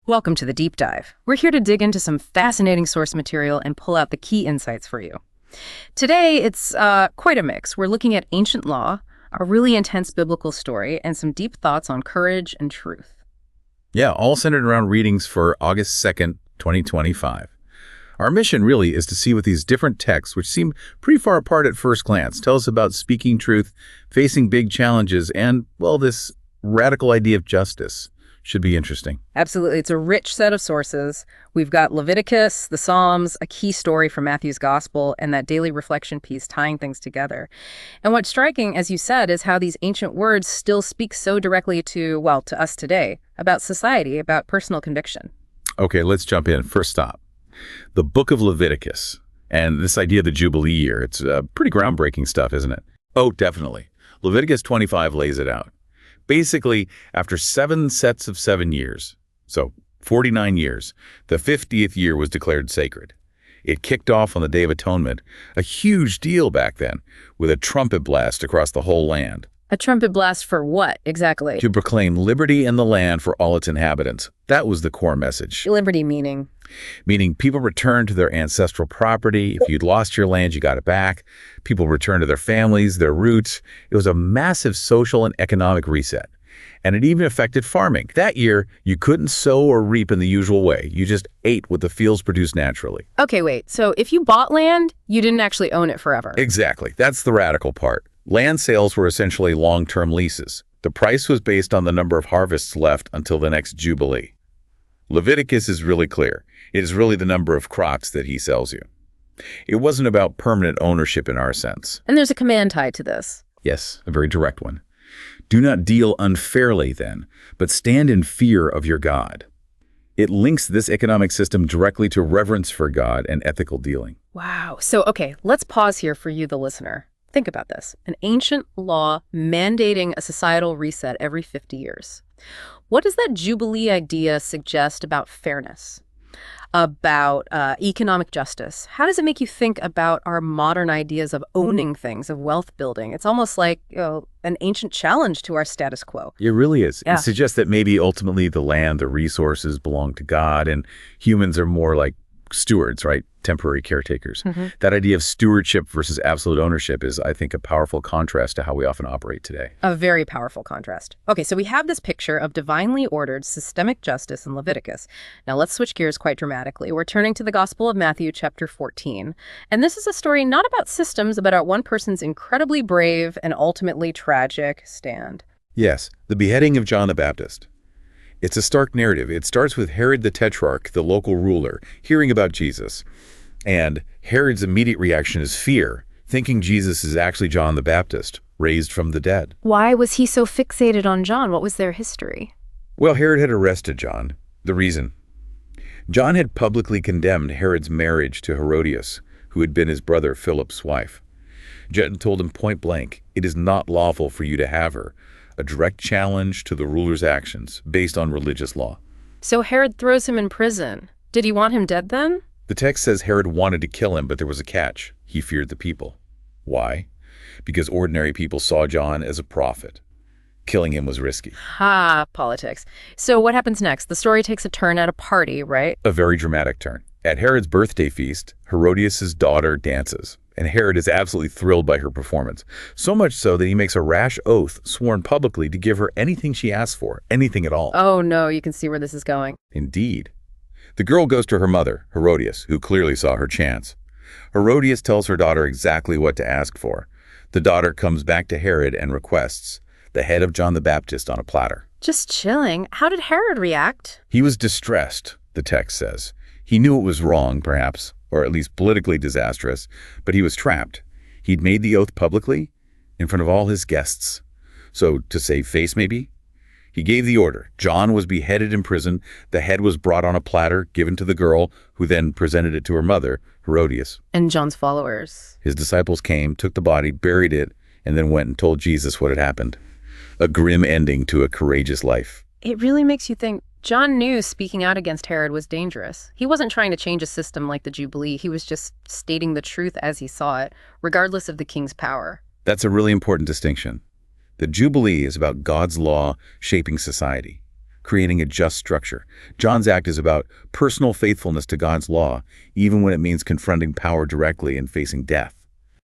Welcome to the Deep Dive. We're here to dig into some fascinating source material and pull out the key insights for you. Today, it's quite a mix. We're looking at ancient law, a really intense biblical story, and some deep thoughts on courage and truth. Yeah, all centered around readings for August 2nd, 2025. Our mission really is to see what these different texts, which seem pretty far apart at first glance, tell us about speaking truth, facing big challenges, and, well, this radical idea of justice. Should be interesting. Absolutely. It's a rich set of sources. We've got Leviticus, the Psalms, a key story from Matthew's Gospel, and that daily reflection piece tying things together. And what's striking, as you said, is how these ancient words still speak so directly to, well, to us today, about society, about personal conviction. Okay, let's jump in. First stop, the book of Leviticus. And this idea of the Jubilee year, it's pretty groundbreaking stuff, isn't it? Oh, definitely. Leviticus 25 lays it out. Basically, after 7 sets of 7 years, so 49 years, the 50th year was declared sacred. It kicked off on the Day of Atonement, a huge deal back then, with a trumpet blast across the whole land. A trumpet blast for what, exactly? To proclaim liberty in the land for all its inhabitants. That was the core message. Liberty meaning? Meaning people returned to their ancestral property. If you'd lost your land, you got it back. People returned to their families, their roots. It was a massive social and economic reset. And it even affected farming. That year, you couldn't sow or reap in the usual way. You just ate what the fields produced naturally. Okay, wait. So if you bought land, you didn't actually own it forever? Exactly. That's the radical part. Land sales were essentially long-term leases. The price was based on the number of harvests left until the next Jubilee. Leviticus is really clear. It is really the number of crops that he sells you. It wasn't about permanent ownership in our sense. And there's a command tied to this. Yes, a very direct one. Do not deal unfairly then, but stand in fear of your God. It links this economic system directly to reverence for God and ethical dealing. Wow. So, okay, let's pause here for you, the listener. Think about this. An ancient law mandating a societal reset every 50 years. What does that Jubilee idea suggest about fairness, about economic justice? How does it make you think about our modern ideas of owning things, of wealth building? It's almost like an ancient challenge to our status quo. It really is. Yeah. It suggests that maybe ultimately the land, the resources belong to God, and humans are more like stewards, right? Temporary caretakers. That idea of stewardship versus absolute ownership is, I think, a powerful contrast to how we often operate today. A very powerful contrast. Okay, so we have this picture of divinely ordered systemic justice in Leviticus. Now let's switch gears quite dramatically. We're turning to the Gospel of Matthew, chapter 14. And this is a story not about systems, but about one person's incredibly brave and ultimately tragic stand. Yes, the beheading of John the Baptist. It's a stark narrative. It starts with Herod the Tetrarch, the local ruler, hearing about Jesus. And Herod's immediate reaction is fear, thinking Jesus is actually John the Baptist, raised from the dead. Why was he so fixated on John? What was their history? Well, Herod had arrested John. The reason? John had publicly condemned Herod's marriage to Herodias, who had been his brother Philip's wife. John told him point blank, "It is not lawful for you to have her," a direct challenge to the ruler's actions based on religious law. So Herod throws him in prison. Did he want him dead then? The text says Herod wanted to kill him, but there was a catch. He feared the people. Why? Because ordinary people saw John as a prophet. Killing him was risky. Politics. So what happens next? The story takes a turn at a party, right? A very dramatic turn. At Herod's birthday feast, Herodias' daughter dances, and Herod is absolutely thrilled by her performance. So much so that he makes a rash oath sworn publicly to give her anything she asks for, anything at all. Oh no, you can see where this is going. Indeed. The girl goes to her mother, Herodias, who clearly saw her chance. Herodias tells her daughter exactly what to ask for. The daughter comes back to Herod and requests the head of John the Baptist on a platter. Just chilling. How did Herod react? He was distressed, the text says. He knew it was wrong, perhaps, or at least politically disastrous, but he was trapped. He'd made the oath publicly, in front of all his guests. So, to save face, maybe? He gave the order. John was beheaded in prison. The head was brought on a platter, given to the girl, who then presented it to her mother, Herodias. And John's followers. His disciples came, took the body, buried it, and then went and told Jesus what had happened. A grim ending to a courageous life. It really makes you think. John knew speaking out against Herod was dangerous. He wasn't trying to change a system like the Jubilee. He was just stating the truth as he saw it, regardless of the king's power. That's a really important distinction. The Jubilee is about God's law shaping society. creating a just structure. John's act is about personal faithfulness to God's law, even when it means confronting power directly and facing death.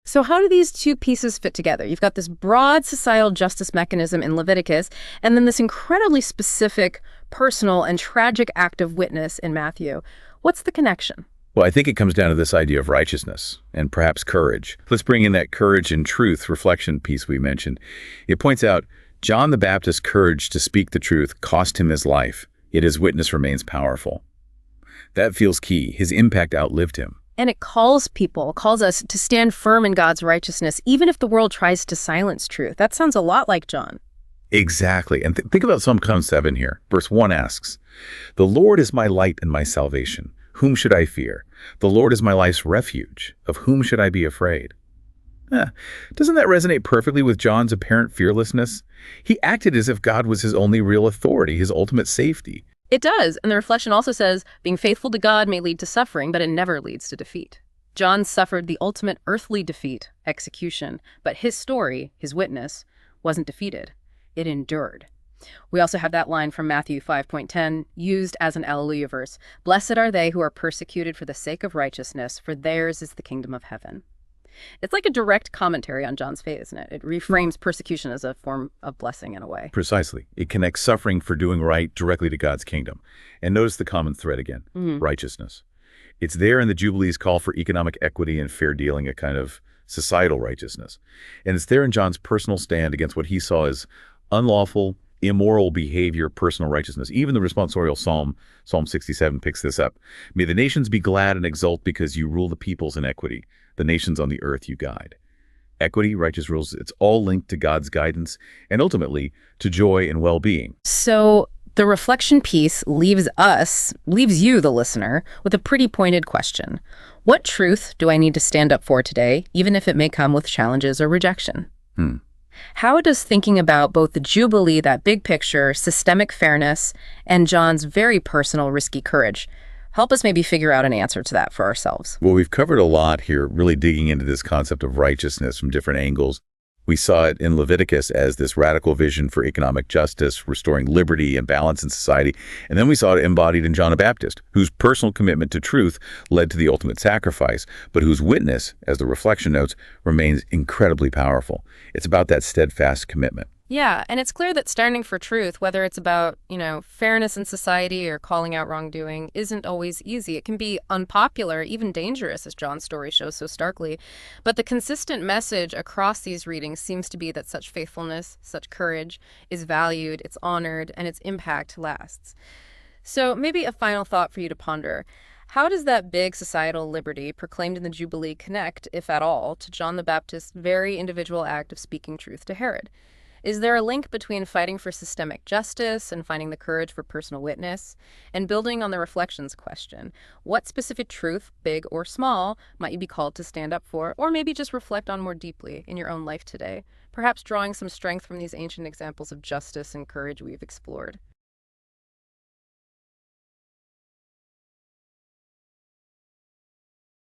So how do these two pieces fit together? You've got this broad societal justice mechanism in Leviticus, and then this incredibly specific, personal, and tragic act of witness in Matthew. What's the connection? Well, I think it comes down to this idea of righteousness and perhaps courage. Let's bring in that courage and truth reflection piece we mentioned. It points out John the Baptist's courage to speak the truth cost him his life, yet his witness remains powerful. That feels key. His impact outlived him. And it calls us to stand firm in God's righteousness, even if the world tries to silence truth. That sounds a lot like John. Exactly. And think about Psalm 7 here. Verse 1 asks, "The Lord is my light and my salvation. Whom should I fear? The Lord is my life's refuge. Of whom should I be afraid?" Doesn't that resonate perfectly with John's apparent fearlessness? He acted as if God was his only real authority, his ultimate safety. It does, and the reflection also says, being faithful to God may lead to suffering, but it never leads to defeat. John suffered the ultimate earthly defeat, execution, but his story, his witness, wasn't defeated. It endured. We also have that line from Matthew 5:10, used as an Alleluia verse. "Blessed are they who are persecuted for the sake of righteousness, for theirs is the kingdom of heaven." It's like a direct commentary on John's faith, isn't it? It reframes persecution as a form of blessing in a way. Precisely. It connects suffering for doing right directly to God's kingdom. And notice the common thread again, righteousness. It's there in the Jubilee's call for economic equity and fair dealing, a kind of societal righteousness. And it's there in John's personal stand against what he saw as unlawful, immoral behavior, personal righteousness. Even the responsorial psalm, Psalm 67, picks this up. "May the nations be glad and exult because you rule the peoples in equity. The nations on the earth you guide." Equity, righteous rules, it's all linked to God's guidance and ultimately to joy and well-being. So the reflection piece leaves you, the listener, with a pretty pointed question. What truth do I need to stand up for today, even if it may come with challenges or rejection? How does thinking about both the Jubilee, that big picture, systemic fairness, and John's very personal, risky courage help us maybe figure out an answer to that for ourselves? Well, we've covered a lot here, really digging into this concept of righteousness from different angles. We saw it in Leviticus as this radical vision for economic justice, restoring liberty and balance in society. And then we saw it embodied in John the Baptist, whose personal commitment to truth led to the ultimate sacrifice, but whose witness, as the reflection notes, remains incredibly powerful. It's about that steadfast commitment. Yeah, and it's clear that standing for truth, whether it's about, fairness in society or calling out wrongdoing, isn't always easy. It can be unpopular, even dangerous, as John's story shows so starkly. But the consistent message across these readings seems to be that such faithfulness, such courage is valued, it's honored, and its impact lasts. So maybe a final thought for you to ponder. How does that big societal liberty proclaimed in the Jubilee connect, if at all, to John the Baptist's very individual act of speaking truth to Herod? Is there a link between fighting for systemic justice and finding the courage for personal witness? And building on the reflections question, what specific truth, big or small, might you be called to stand up for, or maybe just reflect on more deeply in your own life today? Perhaps drawing some strength from these ancient examples of justice and courage we've explored.